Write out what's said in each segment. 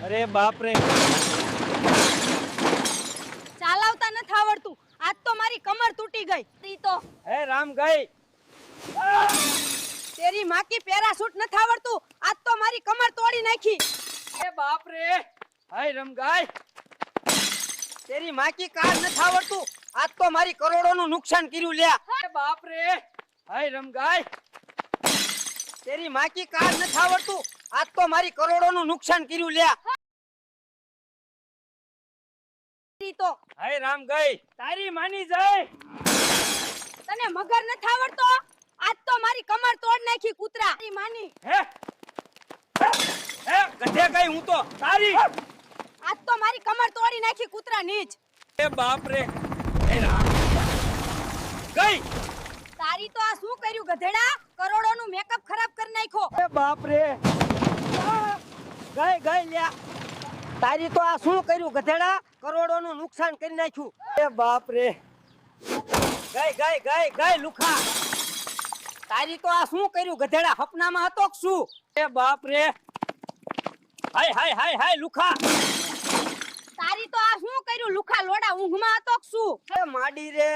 અરે બાપ રે, ચાલાવતા નથી આવડતું. આજ તો મારી કમર તૂટી ગઈ. તી તો હે રામ ગઈ. તેરી માં કી પેરાશૂટ નથી આવડતું. આજ તો મારી કમર તોડી નાખી. એ બાપ રે, હાય રમગાય. તેરી માં કી કાર નથી આવડતું. આજ તો મારી કરોડોનું નુકસાન કર્યું લ્યા. એ બાપ રે, હાય રમગાય. તેરી માં કી કાર નથી આવડતું. આજ તો મારી કરોડોનું નુકસાન કર્યું લ્યા. તી તો હાય રામ ગઈ. તારી માની જાય. તને મગર નથી આવડતો. આજ તો મારી કમર તોડ નાખી કૂતરા. તારી માની હે હે ગધે ગઈ હું તો તારી. આજ તો મારી કમર તોડી નાખી કૂતરા નીચ. એ બાપ રે, એ રામ ગઈ. તારી તો આ શું કર્યું ગધેડા? કરોડોનું મેકઅપ ખરાબ કરી નાખ્યો. એ બાપ રે, ગઈ ગઈ લ્યા. તારી તો આ શું કર્યું ગધેડા? કરોડોનું નુકસાન કરી નાખ્યું. એ બાપ રે, ગઈ ગઈ ગઈ ગઈ લુખા. તારી તો આ શું કર્યું ગધેડા? સપનામાં હતો કે શું? એ બાપ રે, હાય હાય હાય હાય લુખા. તારી તો આ શું કર્યું લુખા લોડા? ઊંઘમાં હતો કે શું? એ માડી રે,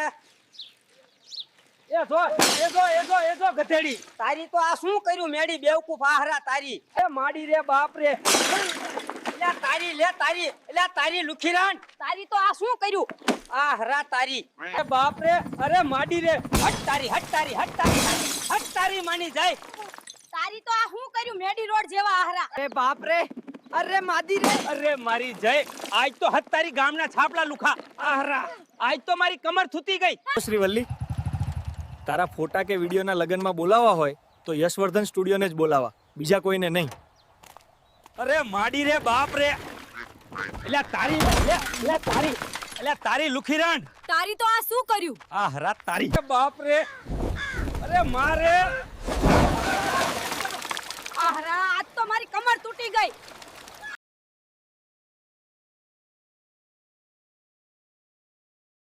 એ જો ગધેડી. તારી તો આ શું કર્યું મેડી બેવકૂફ આહરા તારી. એ માડી રે બાપ રે. લે તારી લે તારી. લે તારી લુખીરાન. તારી તો આ શું કર્યું? આહરા તારી. એ બાપ રે, અરે માડી રે. હટ તારી હટ તારી હટ તારી હટ તારી માની જાય. તારી તો આ શું કર્યું મેડી રોડ જેવા આહરા? એ બાપ રે, અરે માદી રે. અરે મારી જય. આજ તો હટ તારી ગામના છાપલા લુખા આહરા. આજ તો મારી કમર થૂતી ગઈ. શ્રીવલ્લી, તારા ફોટા કે વિડીયોના લગનમાં બોલાવવા હોય તો યશવર્ધન સ્ટુડિયોને જ બોલાવા, બીજા કોઈને નહીં. અરે માડી રે બાપ રે. એટલે તારી લે તારી. એટલે તારી લુખીરાણ. તારી તો આ શું કર્યું? આહરા તારી. બાપ રે, અરે મારે. આહરા આજ તો મારી કમર તૂટી ગઈ.